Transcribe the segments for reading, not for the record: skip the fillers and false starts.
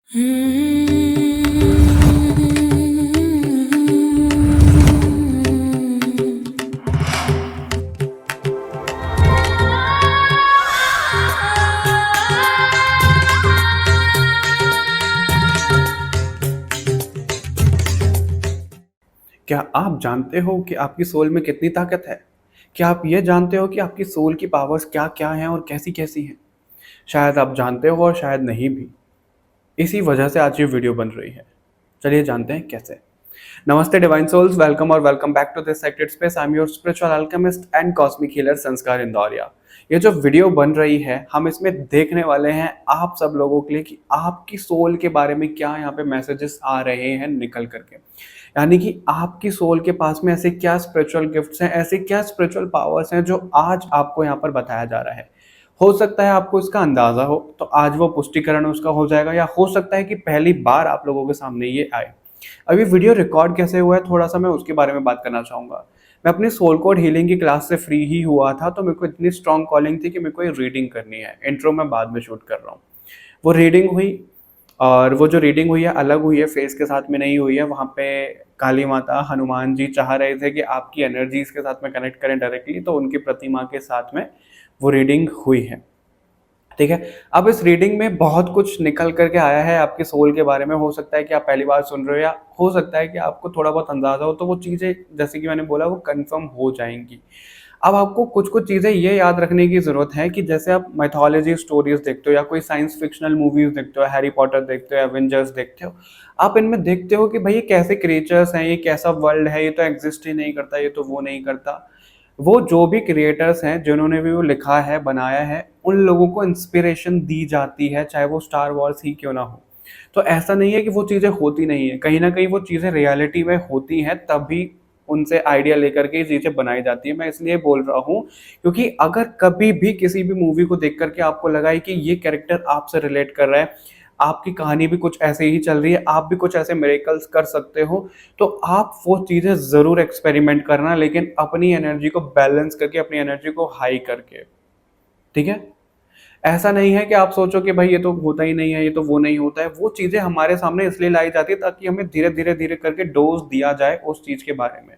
क्या आप जानते हो कि आपकी सोल में कितनी ताकत है? क्या आप ये जानते हो कि आपकी सोल की पावर्स क्या-क्या हैं और कैसी-कैसी हैं? शायद आप जानते हो और शायद नहीं भी। इसी वजह से आज ये वीडियो बन रही है। चलिए जानते हैं कैसे। नमस्ते डिवाइन सोल्स, वेलकम और welcome back to this sacred space. I am your spiritual alchemist and cosmic healer Sanskar Indoria. ये जो वीडियो बन रही है, हम इसमें देखने वाले हैं आप सब लोगों के लिए कि आपकी सोल के बारे में क्या यहाँ पे मैसेजेस आ रहे हैं निकल करके। यानी कि आपकी सोल के पास में ऐसे क्या स्पिरिचुअल गिफ्ट्स हैं, ऐसे क्या स्पिरिचुअल पावर्स हैं जो आज आपको यहाँ पर बताया जा रहा है। हो सकता है आपको इसका अंदाज़ा हो, तो आज वो पुष्टिकरण उसका हो जाएगा, या हो सकता है कि पहली बार आप लोगों के सामने ये आए। अभी वीडियो रिकॉर्ड कैसे हुआ है, थोड़ा-सा मैं उसके बारे में बात करना चाहूँगा। मैं अपनी सोल कोड हीलिंग की क्लास से फ्री ही हुआ था, तो मेरे को इतनी स्ट्रॉन्ग कॉलिंग थी कि मेरे को ये रीडिंग करनी है। इंट्रो मैं बाद में शूट कर रहा हूँ। वो रीडिंग हुई, और वो जो रीडिंग हुई है अलग हुई है, फेस के साथ में नहीं हुई है। वहाँ पे काली माता, हनुमान जी चाह रहे थे कि आपकी एनर्जीज़ के साथ में कनेक्ट करें डायरेक्टली, तो उनकी प्रतिमा के साथ में वो रीडिंग हुई है। ठीक है। अब इस रीडिंग में बहुत कुछ निकल करके आया है आपके सोल के बारे में। हो सकता है कि आप पहली बार सुन रहे हो, या हो सकता है कि आपको थोड़ा बहुत अंदाज़ा हो, तो वो चीज़ें जैसे कि मैंने बोला वो कंफर्म हो जाएँगी। अब आपको कुछ-कुछ चीज़ें ये याद रखने की ज़रूरत है कि जैसे आप माइथोलॉजी स्टोरीज़ देखते हो या कोई साइंस फिक्शनल मूवीज़ देखते हो, हैरी पॉटर देखते हो, एवेंजर्स देखते हो, आप इनमें देखते हो कि भई ये कैसे क्रिएचर्स हैं, ये कैसा वर्ल्ड है, ये तो एक्ज़िस्ट ही नहीं करता, ये तो वो नहीं करता। वो जो भी क्रिएटर्स हैं, जिन्होंने भी वो लिखा है, बनाया है, उन लोगों को इंस्पिरेशन दी जाती है, चाहे वो स्टार वॉर्स ही क्यों ना हो। तो ऐसा नहीं है कि वो चीज़ें होती नहीं हैं, कहीं न कहीं वो चीज़ें रियलिटी में होती हैं, तभी उनसे आइडिया लेकर के ये चीज़ें बनाई जाती हैं। मैं इसलिए बोल रहा हूँ, क्योंकि अगर कभी भी किसी भी मूवी को देख कर के आपको लगा है कि ये कैरेक्टर आपसे रिलेट कर रहा है, आपकी कहानी भी कुछ ऐसे ही चल रही है, आप भी कुछ ऐसे मिरेकल्स कर सकते हो, तो आप वो चीज़ें ज़रूर एक्सपेरिमेंट करना, लेकिन अपनी एनर्जी को बैलेंस करके, अपनी एनर्जी को हाई करके, ठीक है? ऐसा नहीं है कि आप सोचो कि भाई ये तो होता ही नहीं है, ये तो वो नहीं होता है। वो चीज़ें हमारे सामने इसलिए लाई जाती है ताकि हमें धीरे-धीरे, धीरे करके डोज़ दिया जाए उस चीज़ के बारे में।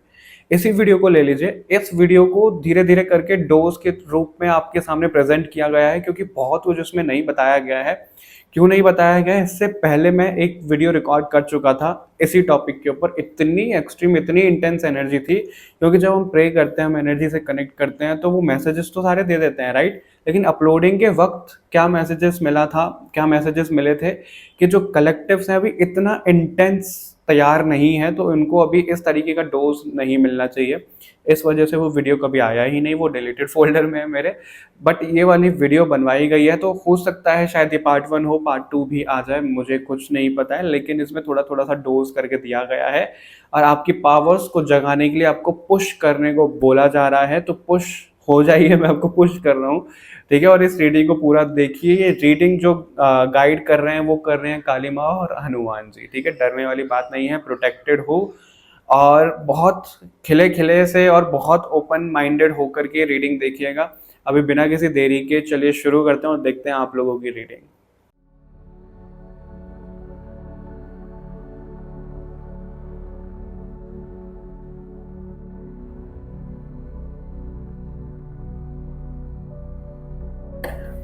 इसी वीडियो को ले लीजिए, इस वीडियो को धीरे-धीरे करके डोज़ के रूप में आपके सामने प्रेज़ेंट किया गया है, क्योंकि बहुत कुछ उसमें नहीं बताया गया है। क्यों नहीं बताया गया है? इससे पहले मैं एक वीडियो रिकॉर्ड कर चुका था इसी टॉपिक के ऊपर। इतनी एक्सट्रीम, इतनी इंटेंस एनर्जी थी, क्योंकि जब हम प्रे करते हैं, हम एनर्जी से कनेक्ट करते हैं, तो वो मैसेजेस तो सारे दे देते हैं, राइट? लेकिन अपलोडिंग के वक़्त क्या मैसेजेस मिला था, क्या मैसेजेस मिले थे कि जो कलेक्टिव्स हैं अभी इतना इंटेंस तैयार नहीं है, तो उनको अभी इस तरीके का डोज़ नहीं मिलना चाहिए। इस वजह से वो वीडियो कभी आया ही नहीं, वो डिलीटेड फ़ोल्डर में है मेरे। बट ये वाली वीडियो बनवाई गई है, तो हो सकता है शायद ये पार्ट 1 हो, पार्ट 2 भी आ जाए, मुझे कुछ नहीं पता है। लेकिन इसमें थोड़ा-थोड़ा सा डोज़ करके दिया गया है, और आपकी पावर्स को जगाने के लिए आपको पुश करने को बोला जा रहा है, तो पुश हो जाइए, मैं आपको पुश कर रहा हूँ, ठीक है? और इस रीडिंग को पूरा देखिए। ये रीडिंग जो गाइड कर रहे हैं, वो कर रहे हैं काली माँ और हनुमान जी, ठीक है? डरने वाली बात नहीं है, प्रोटेक्टेड हो, और बहुत खिले-खिले से और बहुत ओपन माइंडेड होकर के रीडिंग देखिएगा। अभी बिना किसी देरी के चलिए शुरू करते हैं और देखते हैं आप लोगों की रीडिंग।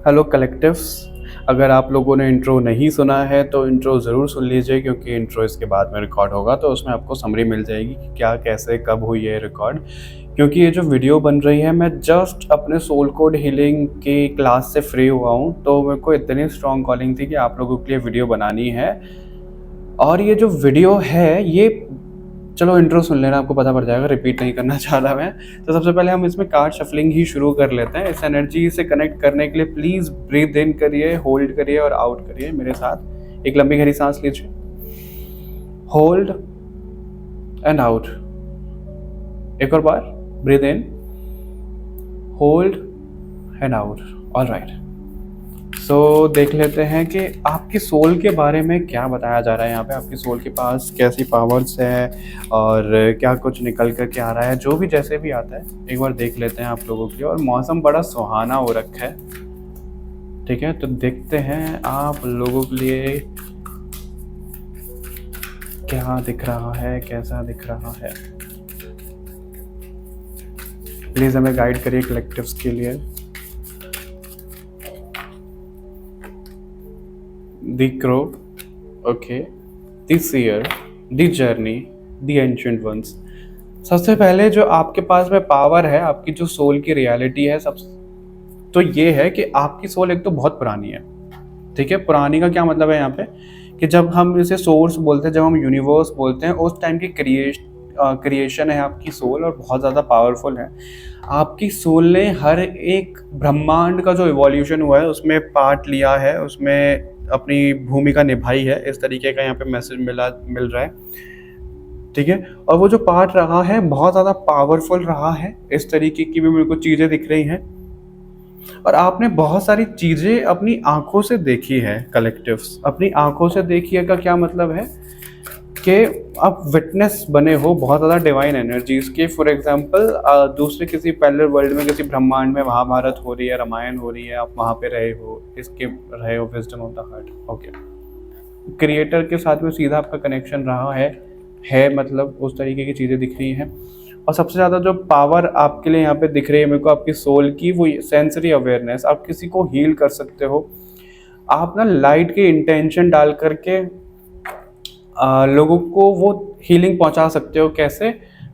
हेलो कलेक्टिव्स, अगर आप लोगों ने इंट्रो नहीं सुना है तो इंट्रो ज़रूर सुन लीजिए, क्योंकि इंट्रो इसके बाद में रिकॉर्ड होगा, तो उसमें आपको समरी मिल जाएगी कि क्या, कैसे, कब हुई है रिकॉर्ड। क्योंकि ये जो वीडियो बन रही है, मैं जस्ट अपने सोल कोड हीलिंग की क्लास से फ्री हुआ हूँ, तो मेरे को इतनी स्ट्रॉन्ग कॉलिंग थी कि आप लोगों के लिए वीडियो बनानी है। और ये जो वीडियो है, ये चलो इंट्रो सुन लेना, आपको पता पड़ जाएगा, रिपीट नहीं करना चाह रहा मैं। तो सबसे पहले हम इसमें कार्ड शफलिंग ही शुरू कर लेते हैं। इस एनर्जी से कनेक्ट करने के लिए प्लीज़ ब्रीथ इन करिए, होल्ड करिए और आउट करिए मेरे साथ। एक लंबी गहरी सांस लीजिए, होल्ड एंड आउट। एक और बार, breathe in, hold and out. Alright, so देख लेते हैं कि आपकी सोल के बारे में क्या बताया जा रहा है यहाँ पे। आपकी सोल के पास कैसी पावर्स है और क्या कुछ निकल कर के आ रहा है, जो भी जैसे भी आता है एक बार देख लेते हैं आप लोगों के लिए। और मौसम बड़ा सुहाना हो रखा है, ठीक है? तो देखते हैं आप लोगों के लिए क्या दिख रहा है, कैसा दिख रहा है? प्लीज हमें गाइड करिए कलेक्टिव्स के लिए। The crow, okay, the seer, the journey, the ancient ones. सबसे पहले जो आपके पास में पावर है, आपकी जो सोल की रियलिटी है, सब तो ये है कि आपकी सोल एक तो बहुत पुरानी है। ठीक है, पुरानी का क्या मतलब है यहाँ पे कि जब हम इसे सोर्स बोलते हैं, जब हम यूनिवर्स बोलते हैं, उस टाइम की क्रिएशन है आपकी सोल, और बहुत ज़्यादा पावरफुल है। आपकी सोल ने हर एक ब्रह्मांड का जो इवोल्यूशन हुआ है उसमें पार्ट लिया है, उसमें अपनी भूमिका निभाई है। इस तरीके का यहाँ पे मैसेज मिल रहा है। ठीक है, और वो जो पार्ट रहा है बहुत ज़्यादा पावरफुल रहा है। इस तरीके की भी मेरे को चीज़ें दिख रही हैं, और आपने बहुत सारी चीज़ें अपनी आंखों से देखी है। कलेक्टिव्स, अपनी आंखों से देखी है का क्या मतलब है कि आप विटनेस बने हो बहुत ज़्यादा डिवाइन एनर्जीज के। फॉर एग्जांपल, दूसरे किसी पैरेलल वर्ल्ड में, किसी ब्रह्मांड में महाभारत हो रही है, रामायण हो रही है, आप वहाँ पे रहे हो, इसके रहे हो wisdom of the heart. Okay, creator के साथ में सीधा आपका कनेक्शन रहा है, मतलब उस तरीके की चीज़ें दिख रही हैं। और सबसे ज़्यादा जो पावर आपके लिए यहाँ पे दिख रही है मेरे को आपकी सोल की, वो सेंसरी अवेयरनेस। आप किसी को हील कर सकते हो। आप ना लाइट के इंटेंशन डाल करके लोगों को वो हीलिंग पहुंचा सकते हो। कैसे?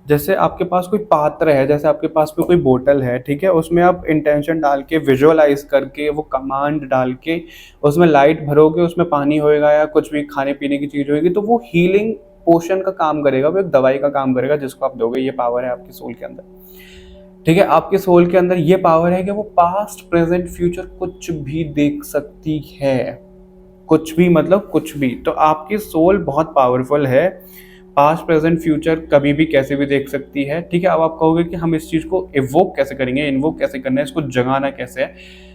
जैसे आपके पास कोई पात्र है, जैसे आपके पास में कोई बोतल है, ठीक है, उसमें आप इंटेंशन डाल के, विजुअलाइज करके, वो कमांड डाल के उसमें लाइट भरोगे, उसमें पानी होएगा या कुछ भी खाने पीने की चीज़ होगी, तो वो हीलिंग पोशन का काम करेगा, वो एक दवाई का काम करेगा जिसको आप दोगे। ये पावर है आपकी सोल के अंदर। ठीक है, आपके सोल के अंदर ये पावर है कि वो पास्ट, प्रेजेंट, फ्यूचर कुछ भी देख सकती है। कुछ भी मतलब कुछ भी। तो आपकी सोल बहुत पावरफुल है, पास्ट, प्रेजेंट, फ्यूचर कभी भी कैसे भी देख सकती है। ठीक है, अब आप कहोगे कि हम इस चीज़ को इवोक कैसे करेंगे, इन्वोक कैसे करना है, इसको जगाना कैसे है।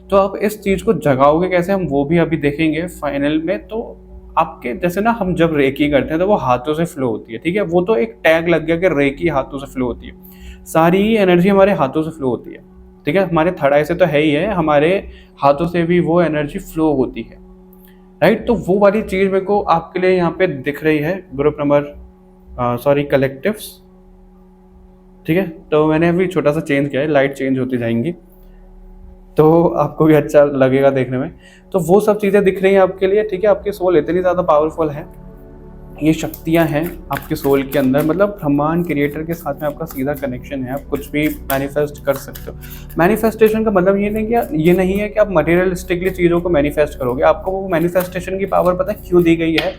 तो आप इस चीज़ को जगाओगे कैसे, हम वो भी अभी देखेंगे फाइनल में। तो आपके जैसे ना, हम जब रेकी करते हैं तो वो हाथों से फ्लो होती है। ठीक है, वो तो एक टैग लग गया कि रेकी हाथों से फ्लो होती है। सारी एनर्जी हमारे हाथों से फ्लो होती है। ठीक है, हमारे थर्ड आई से तो है ही है, हमारे हाथों से भी वो एनर्जी फ्लो होती है। राइट, तो वो वाली चीज़ मेरे को आपके लिए यहाँ पे दिख रही है। Group number collectives. ठीक है, तो मैंने अभी छोटा सा चेंज किया है, लाइट चेंज होती जाएंगी तो आपको भी अच्छा लगेगा देखने में। तो वो सब चीज़ें दिख रही हैं आपके लिए। ठीक है, आपकी सोल इतनी ज़्यादा पावरफुल है, ये शक्तियाँ हैं आपके सोल के अंदर। मतलब ब्रह्मांड क्रिएटर के साथ में आपका सीधा कनेक्शन है, आप कुछ भी मैनिफेस्ट कर सकते हो। मैनिफेस्टेशन का मतलब ये नहीं है कि आप मटेरियलिस्टिकली चीज़ों को मैनिफेस्ट करोगे। आपको वो मैनिफेस्टेशन की पावर पता है क्यों दी गई है?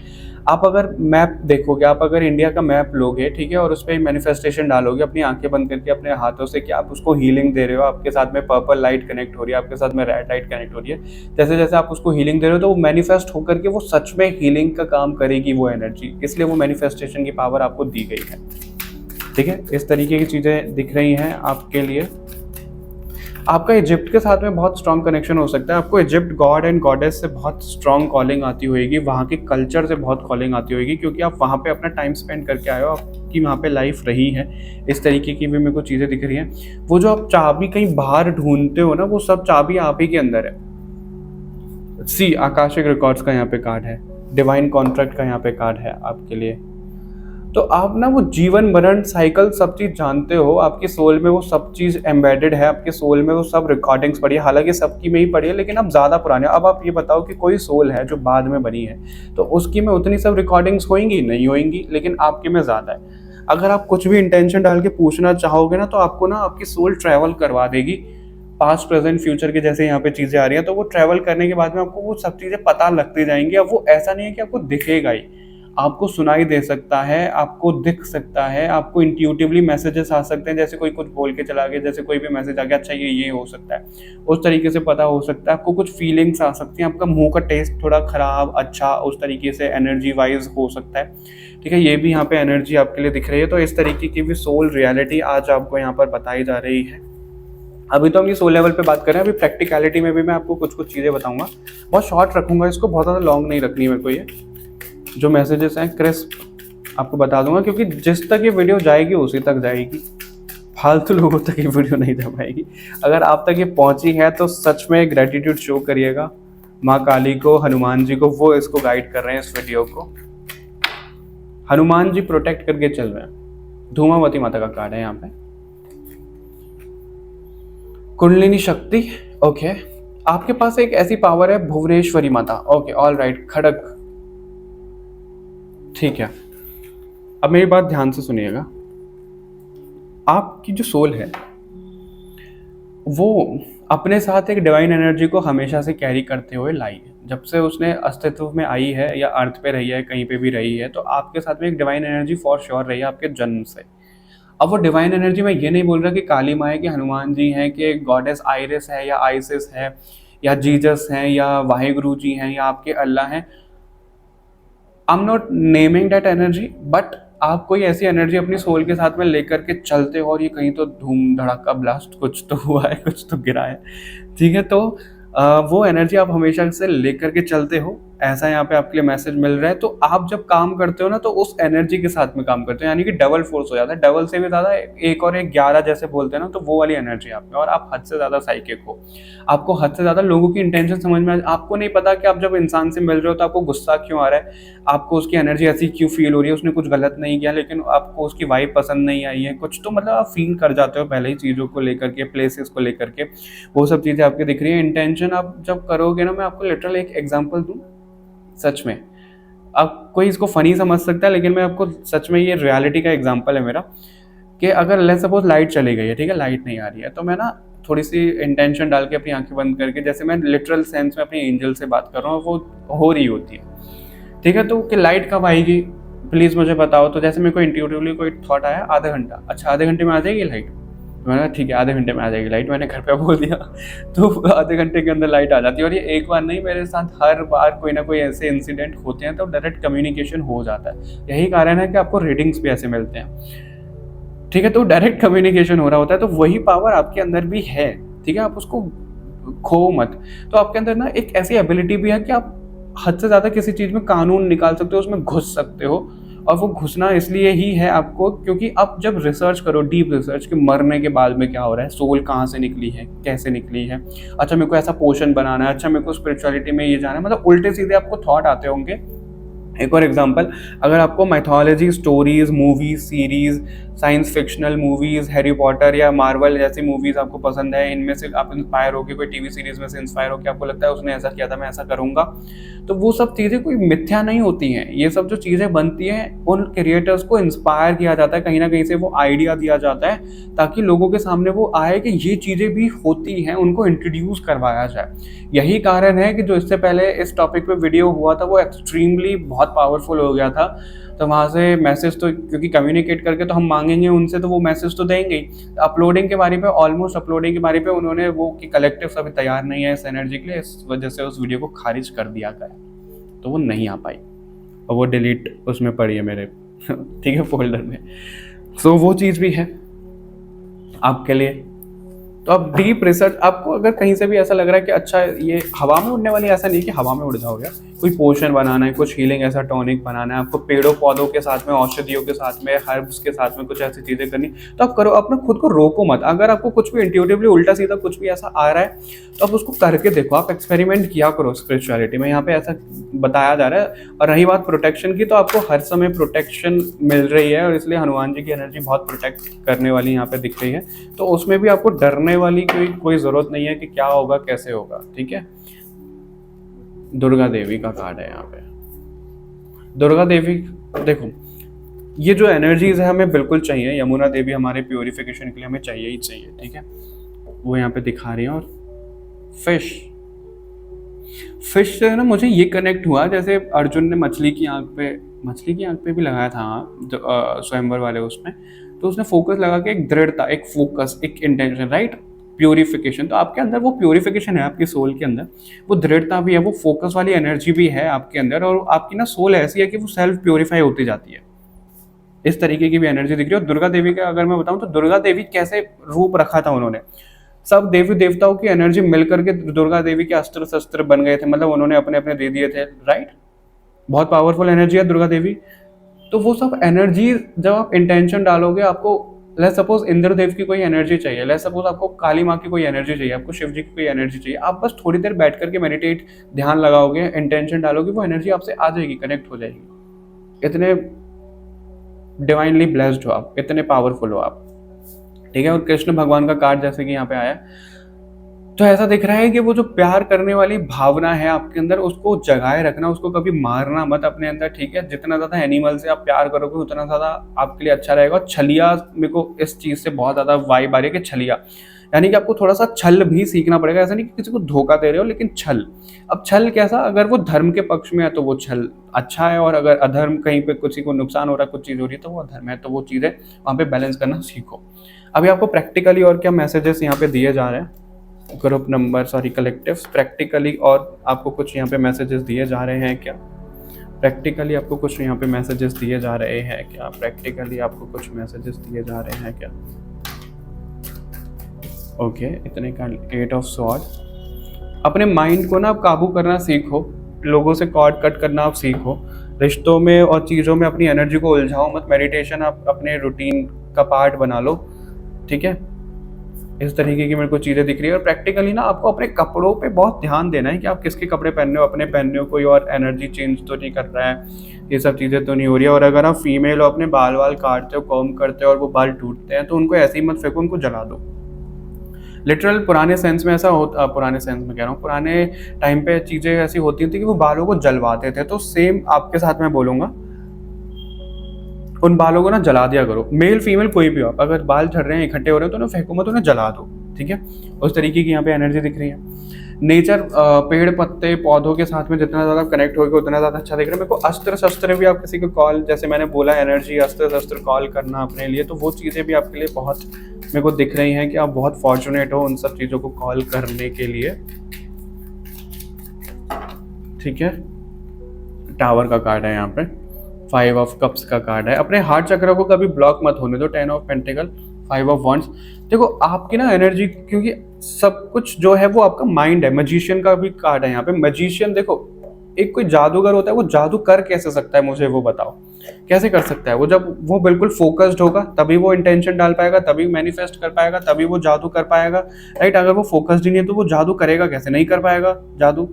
आप अगर मैप देखोगे, आप अगर इंडिया का मैप लोगे, ठीक है, और उस पर मैनिफेस्टेशन डालोगे अपनी आंखें बंद करके अपने हाथों से, कि आप उसको हीलिंग दे रहे हो, आपके साथ में पर्पल लाइट कनेक्ट हो रही है, आपके साथ में रेड लाइट कनेक्ट हो रही है, जैसे जैसे आप उसको हीलिंग दे रहे हो तो वो मैनिफेस्ट होकर के वो सच में हीलिंग का काम करेगी वो एनर्जी। इसलिए वो मैनिफेस्टेशन की पावर आपको दी गई है। ठीक है, इस तरीके की चीज़ें दिख रही हैं आपके लिए। आपका इजिप्ट के साथ में बहुत स्ट्रॉन्ग कनेक्शन हो सकता है। आपको इजिप्ट गॉड एंड गॉडेस से बहुत स्ट्रॉन्ग कॉलिंग आती होगी, वहाँ के कल्चर से बहुत कॉलिंग आती होगी, क्योंकि आप वहाँ पे अपना टाइम स्पेंड करके आए हो, आपकी वहाँ पे लाइफ रही है। इस तरीके की भी मेरे को चीज़ें दिख रही हैं। वो जो आप चाबी कहीं बाहर ढूंढते हो ना, वो सब चाबी आप ही के अंदर है। सी आकाशिक रिकॉर्ड्स का यहाँ पे कार्ड है, डिवाइन कॉन्ट्रैक्ट का यहाँ पे कार्ड है आपके लिए। तो आप ना वो जीवन मरण साइकिल सब चीज़ जानते हो, आपकी सोल में वो सब चीज़ एम्बेडेड है, आपके सोल में वो सब रिकॉर्डिंग्स पड़ी है। हालांकि सबकी में ही पड़ी है, लेकिन अब ज़्यादा पुराने। अब आप ये बताओ कि कोई सोल है जो बाद में बनी है, तो उसकी में उतनी सब रिकॉर्डिंग्स होंगी नहीं होंगी, लेकिन आपके में ज़्यादा है। अगर आप कुछ भी इंटेंशन डाल के पूछना चाहोगे ना, तो आपको ना आपकी सोल ट्रैवल करवा देगी पास्ट, प्रेजेंट, फ्यूचर की। जैसे यहाँ पे चीज़ें आ रही हैं, तो वो ट्रैवल करने के बाद में आपको वो सब चीज़ें पता लगती जाएंगी। अब वो ऐसा नहीं है कि आपको दिखेगा ही, आपको सुनाई दे सकता है, आपको दिख सकता है, आपको इंट्यूटिवली मैसेजेस आ सकते हैं। जैसे कोई कुछ बोल के चला गया, जैसे कोई भी मैसेज आ गया, अच्छा ये हो सकता है, उस तरीके से पता हो सकता है। आपको कुछ फीलिंग्स आ सकती हैं, आपका मुंह का टेस्ट थोड़ा खराब अच्छा, उस तरीके से एनर्जी वाइज हो सकता है। ठीक है, ये भी यहाँ पे एनर्जी आपके लिए दिख रही है। तो इस तरीके की भी सोल रियलिटी आज आपको यहाँ पर बताई जा रही है। अभी तो हम ये सोल लेवल पे बात कर रहे हैं, अभी प्रैक्टिकलिटी में भी मैं आपको कुछ कुछ चीज़ें बताऊंगा। बहुत शॉर्ट रखूंगा इसको, बहुत ज़्यादा लॉन्ग नहीं रखनी मेरे को। ये जो मैसेजेस हैं क्रिस्प आपको बता दूंगा, क्योंकि जिस तक ये वीडियो जाएगी उसी तक जाएगी, फालतू लोगों तक ये वीडियो नहीं जा पाएगी। अगर आप तक ये पहुंची है तो सच में ग्रेटिट्यूड शो करिएगा माँ काली को, हनुमान जी को, वो इसको गाइड कर रहे हैं इस वीडियो को। हनुमान जी प्रोटेक्ट करके चल रहे हैं। धूमावती माता का कार्ड है यहाँ पे। कुंडलिनी शक्ति, ओके। आपके पास एक ऐसी पावर है भुवनेश्वरी माता, ओके, ऑल राइट, खड़ग, ठीक है। अब मेरी बात ध्यान से सुनिएगा। आपकी जो सोल है वो अपने साथ एक डिवाइन एनर्जी को हमेशा से कैरी करते हुए लाई है। जब से उसने अस्तित्व में आई है या अर्थ पे रही है, कहीं पे भी रही है, तो आपके साथ में एक डिवाइन एनर्जी फॉर श्योर रही है आपके जन्म से। अब वो डिवाइन एनर्जी, मैं ये नहीं बोल रहा कि काली माँ है, कि हनुमान जी हैं, कि गॉडेस आइरिस है या आइसिस है या जीसस हैं या वाहिगुरु जी हैं या आपके अल्लाह हैं। I am not naming that energy, but आप कोई ऐसी एनर्जी अपनी सोल के साथ में लेकर के चलते हो, और ये कहीं तो धूम धड़ाका ब्लास्ट कुछ तो हुआ है, कुछ तो गिरा है, ठीक है। तो वो एनर्जी आप हमेशा से लेकर के चलते हो, ऐसा यहाँ पे आपके लिए मैसेज मिल रहा है। तो आप जब काम करते हो ना, तो उस एनर्जी के साथ में काम करते हो, यानी कि डबल फोर्स हो जाता है, डबल से भी ज़्यादा, 1 और 1 11 जैसे बोलते हैं ना, तो वो वाली एनर्जी आप में। और आप हद से ज़्यादा साइकिक हो, आपको हद से ज़्यादा लोगों की इंटेंशन समझ में आपको नहीं पता कि आप जब इंसान से मिल रहे हो तो आपको गुस्सा क्यों आ रहा है, आपको उसकी एनर्जी ऐसी क्यों फील हो रही है, उसने कुछ गलत नहीं किया लेकिन आपको उसकी वाइब पसंद नहीं आई है कुछ, तो मतलब आप फील कर जाते हो पहले ही चीज़ों को लेकर के, प्लेसेस को लेकर के, वो सब चीज़ें आपकी दिख रही है। इंटेंशन आप जब करोगे ना, मैं आपको लिटरल एक एग्जांपल दूं, सच में अब कोई इसको फनी समझ सकता है, लेकिन मैं आपको सच में, ये रियलिटी का एग्जांपल है मेरा, कि अगर लेट्स सपोज लाइट चली गई है, ठीक है, लाइट नहीं आ रही है, तो मैं ना थोड़ी सी इंटेंशन डाल के अपनी आंखें बंद करके, जैसे मैं लिटरल सेंस में अपनी एंजल से बात कर रहा हूँ, वो हो रही होती है, ठीक है। तो कि लाइट कब आएगी प्लीज़ मुझे बताओ। तो जैसे मेरे को इंट्यूटिवली कोई थॉट आया, आधा घंटा, अच्छा आधे घंटे में आ जाएगी लाइट, मैंने कहा ठीक है आधे घंटे में आ जाएगी लाइट, मैंने घर पे बोल दिया। तो आधे घंटे के अंदर लाइट आ जाती है। और ये एक बार नहीं, मेरे साथ हर बार कोई ना कोई ऐसे इंसिडेंट होते हैं, तो डायरेक्ट कम्युनिकेशन हो जाता है। यही कारण है कि आपको रीडिंग्स भी ऐसे मिलते हैं, ठीक है। तो डायरेक्ट कम्युनिकेशन हो रहा होता है, तो वही पावर आपके अंदर भी है, ठीक है, आप उसको खो मत। तो आपके अंदर ना एक ऐसी एबिलिटी भी है कि आप हद से ज़्यादा किसी चीज़ में कानून निकाल सकते हो, उसमें घुस सकते हो। और वो घुसना इसलिए ही है आपको, क्योंकि आप जब रिसर्च करो, डीप रिसर्च, कि मरने के बाद में क्या हो रहा है, सोल कहाँ से निकली है, कैसे निकली है, अच्छा मेरे को ऐसा पोर्शन बनाना है, अच्छा मेरे को स्पिरिचुअलिटी में ये जाना है, मतलब उल्टे सीधे आपको थॉट आते होंगे। एक और एग्जांपल, अगर आपको mythology stories, movies, series, science fictional movies, Harry Potter या मार्वल जैसी मूवीज आपको पसंद है, इनमें से आप इंस्पायर होकर, कोई टीवी सीरीज में से इंस्पायर होकर आपको लगता है उसने ऐसा किया था मैं ऐसा करूंगा, तो वो सब चीज़ें कोई मिथ्या नहीं होती हैं। ये सब जो चीज़ें बनती हैं, उन क्रिएटर्स को इंस्पायर किया जाता है, कहीं ना कहीं से वो आइडिया दिया जाता है ताकि लोगों के सामने वो आए कि ये चीज़ें भी होती हैं, उनको इंट्रोड्यूस करवाया जाए। यही कारण है कि जो इससे पहले इस टॉपिक पे वीडियो हुआ था, वो एक्सट्रीमली बहुत पावरफुल हो गया था। तो वहाँ से मैसेज, तो क्योंकि कम्युनिकेट करके तो हम मांगेंगे उनसे, तो वो मैसेज तो देंगे ही। अपलोडिंग के बारे पे, ऑलमोस्ट अपलोडिंग के बारे पे उन्होंने वो कि कलेक्टिव सभी तैयार नहीं है इस एनर्जी के लिए, इस वजह से उस वीडियो को खारिज कर दिया गया, तो वो नहीं आ पाई और वो डिलीट उसमें पड़ी है मेरे ठीक है, फोल्डर में। सो वो चीज़ भी है आपके लिए। तो अब डीप रिसर्च, आपको अगर कहीं से भी ऐसा लग रहा है कि अच्छा ये हवा में उड़ने वाली, ऐसा नहीं कि हवा में उड़ जाओगे, कोई पोशन बनाना है, कुछ हीलिंग ऐसा टॉनिक बनाना है आपको, पेड़ों पौधों के साथ में, औषधियों के साथ में, हर्ब्स के साथ में कुछ ऐसी चीज़ें करनी, तो आप करो, अपना खुद को रोको मत। अगर आपको कुछ भी इंट्यूटिवली उल्टा सीधा कुछ भी ऐसा आ रहा है, तो आप उसको करके देखो, आप एक्सपेरिमेंट किया करो स्पिरिचुअलिटी में, यहाँ पे ऐसा बताया जा रहा है। और रही बात प्रोटेक्शन की, तो आपको हर समय प्रोटेक्शन मिल रही है, और इसलिए हनुमान जी की एनर्जी बहुत प्रोटेक्ट करने वाली यहाँ पे दिख रही है। तो उसमें भी आपको डरने वाली कोई ज़रूरत नहीं है कि क्या होगा कैसे होगा, ठीक है। दुर्गा देवी का कार्ड है यहाँ पे। दुर्गा देवी, देखो ये जो एनर्जीज है हमें बिल्कुल चाहिए, यमुना देवी हमारे प्योरिफिकेशन के लिए हमें चाहिए ही चाहिए, ठीक है, वो यहाँ पे दिखा रही है। और फिश से ना मुझे ये कनेक्ट हुआ, जैसे अर्जुन ने मछली की आंख पे भी लगाया था स्वयंवर वाले उसमें, तो उसने फोकस लगा के, एक दृढ़ता, एक फोकस, एक इंटेंशन, राइट, प्योरिफिकेशन। तो आपके अंदर वो प्योरिफिकेशन है, आपकी सोल के अंदर वो दृढ़ता भी है, वो फोकस वाली एनर्जी भी है आपके अंदर, और आपकी ना सोल ऐसी है कि वो सेल्फ प्योरीफाई होती जाती है। इस तरीके की भी एनर्जी दिख रही है। और दुर्गा देवी का अगर मैं बताऊं, तो दुर्गा देवी कैसे रूप रखा था उन्होंने, सब देवी देवताओं की एनर्जी मिलकर के दुर्गा देवी के अस्त्र शस्त्र बन गए थे, मतलब उन्होंने अपने अपने दे दिए थे, राइट, बहुत पावरफुल एनर्जी है दुर्गा देवी। तो वो सब एनर्जी जब आप इंटेंशन डालोगे, आपको लेट्स सपोज इंद्रदेव की कोई एनर्जी चाहिए, लेट्स सपोज आपको काली माँ की कोई एनर्जी चाहिए, आपको शिव जी की कोई एनर्जी चाहिए, आप बस थोड़ी देर बैठ करके मेडिटेट, ध्यान लगाओगे, इंटेंशन डालोगे, वो एनर्जी आपसे आ जाएगी, कनेक्ट हो जाएगी। इतने डिवाइनली ब्लेस्ड हो आप, इतने पावरफुल हो आप, ठीक है। और कृष्ण भगवान का कार्ड जैसे कि यहाँ पे आया, तो ऐसा दिख रहा है कि वो जो प्यार करने वाली भावना है आपके अंदर, उसको जगाए रखना, उसको कभी मारना मत अपने अंदर, ठीक है। जितना ज़्यादा एनिमल से आप प्यार करोगे उतना ज़्यादा आपके लिए अच्छा रहेगा। और छलिया, मेरे को इस चीज़ से बहुत ज़्यादा वाइब आ रही है कि छलिया, यानी कि आपको थोड़ा सा छल भी सीखना पड़ेगा। ऐसा नहीं कि किसी को धोखा दे रहे हो, लेकिन छल। अब छल कैसा, अगर वो धर्म के पक्ष में है तो वो छल अच्छा है, और अगर अधर्म कहीं पे किसी को नुकसान हो रहा है, कुछ चीज़ हो रही है, तो वो अधर्म है। तो वो चीज़ें वहाँ पे बैलेंस करना सीखो। अभी आपको प्रैक्टिकली और क्या मैसेजेस यहाँ पे दिए जा रहे हैं, group number sorry collectives practically, और आपको कुछ यहाँ पे मैसेजेस दिए जा रहे हैं क्या? प्रैक्टिकली आपको कुछ यहाँ पे मैसेजेस दिए जा रहे हैं क्या? प्रैक्टिकली आपको कुछ मैसेजेस दिए जा रहे हैं क्या? ओके, इतने का 8 ऑफ स्वॉर्ड। अपने माइंड को ना आप काबू करना सीखो, लोगों से कॉर्ड कट करना आप सीखो, रिश्तों में और चीज़ों में अपनी एनर्जी को उलझाओ मत। मेडिटेशन आप अपने रूटीन का पार्ट बना लो, ठीक है। इस तरीके की मेरे को चीज़ें दिख रही है। और प्रैक्टिकली ना आपको अपने कपड़ों पे बहुत ध्यान देना है कि आप किसके कपड़े पहन रहे हो, अपने पहन रहे हो, कोई और एनर्जी चेंज तो नहीं कर रहा है, ये सब चीज़ें तो नहीं हो रही है। और अगर आप फीमेल हो, अपने बाल वाल काटते हो, कॉम्ब करते हो और वो बाल टूटते हैं, तो उनको ऐसे ही मत फेंको, उनको जला दो। लिटरल पुराने सेंस में ऐसा होता, पुराने सेंस में कह रहा हूँ, पुराने टाइम पे चीज़ें ऐसी होती थी कि वो बालों को जलवाते थे। तो सेम आपके साथ मैं बोलूँगा, उन बालों को ना जला दिया करो। मेल फीमेल कोई भी हो, अगर बाल झड़ रहे हैं, इकट्ठे हो रहे हैं, तो उन्हें फेंको मत, उन्हें जला दो, ठीक है। उस तरीके की यहाँ पे एनर्जी दिख रही है। नेचर, पेड़ पत्ते पौधों के साथ में जितना ज़्यादा कनेक्ट होगा उतना ज़्यादा अच्छा दिख रहा है मेरे को। अस्त्र शस्त्र भी, आप किसी को कॉल, जैसे मैंने बोला एनर्जी, अस्त्र शस्त्र कॉल करना अपने लिए, तो वो चीज़ें भी आपके लिए बहुत मेरे को दिख रही हैं कि आप बहुत फॉर्चुनेट हो उन सब चीज़ों को कॉल करने के लिए, ठीक है। टावर का कार्ड है यहाँ पे, 5 ऑफ कप्स का कार्ड है। अपने हार्ट चक्र को कभी ब्लॉक मत होने दो, 10 ऑफ पेंटिकल, 5 ऑफ वॉन्ड्स। देखो आपकी ना एनर्जी, क्योंकि सब कुछ जो है वो आपका माइंड है। मैजिशियन का भी कार्ड है यहाँ पे। मैजिशियन देखो, एक कोई जादूगर होता है, वो जादू कर कैसे सकता है, मुझे वो बताओ, कैसे कर सकता है वो? जब वो बिल्कुल फोकस्ड होगा तभी वो इंटेंशन डाल पाएगा, तभी मैनिफेस्ट कर पाएगा, तभी वो जादू कर पाएगा, राइट। अगर वो फोकस्ड ही नहीं है तो वो जादू करेगा कैसे? नहीं कर पाएगा जादू।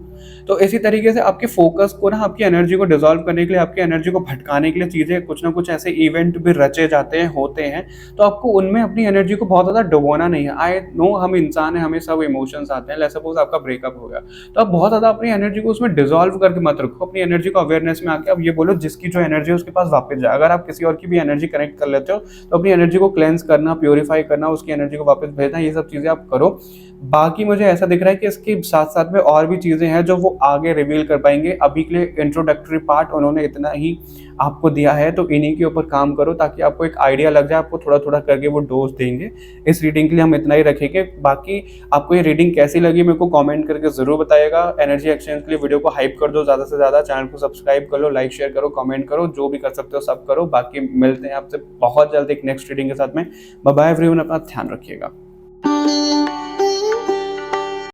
तो इसी तरीके से आपके फोकस को ना, आपकी एनर्जी को डिसॉल्व करने के लिए, आपकी एनर्जी को भटकाने के लिए चीज़ें, कुछ ना कुछ ऐसे इवेंट भी रचे जाते हैं, होते हैं। तो आपको उनमें अपनी एनर्जी को बहुत ज़्यादा डुबोना नहीं है। आई नो हम इंसान हैं, हमें सब इमोशंस आते हैं। लेट्स सपोज आपका ब्रेकअप हो गया, तो आप बहुत ज़्यादा अपनी एनर्जी को उसमें डिसॉल्व करके मत रखो। अपनी एनर्जी को अवेयरनेस में आके आप ये बोलो, जिसकी जो एनर्जी है उसके पास वापस जाए। अगर आप किसी और की भी एनर्जी कनेक्ट कर लेते हो, तो अपनी एनर्जी को क्लेंस करना, प्योरीफाई करना, उसकी एनर्जी को वापस भेजना, ये सब चीज़ें आप करो। बाकी मुझे ऐसा दिख रहा है कि इसके साथ साथ में और भी चीज़ें हैं जो वो आगे रिवील कर पाएंगे। अभी के लिए इंट्रोडक्टरी पार्ट उन्होंने इतना ही आपको दिया है, तो इन्हीं के ऊपर काम करो ताकि आपको एक आइडिया लग जाए। आपको थोड़ा थोड़ा करके वो डोज देंगे। इस रीडिंग के लिए हम इतना ही रखेंगे। बाकी आपको ये रीडिंग कैसी लगी मेरे को कमेंट करके ज़रूर बताइएगा। एनर्जी एक्सचेंज के लिए वीडियो को हाइप कर दो ज़्यादा से ज़्यादा, चैनल को सब्सक्राइब कर लो, लाइक शेयर करो, कमेंट करो, जो भी कर सकते हो सब करो। बाकी मिलते हैं आपसे बहुत जल्द एक नेक्स्ट रीडिंग के साथ में। बाय बाय एवरीवन, अपना ध्यान रखिएगा।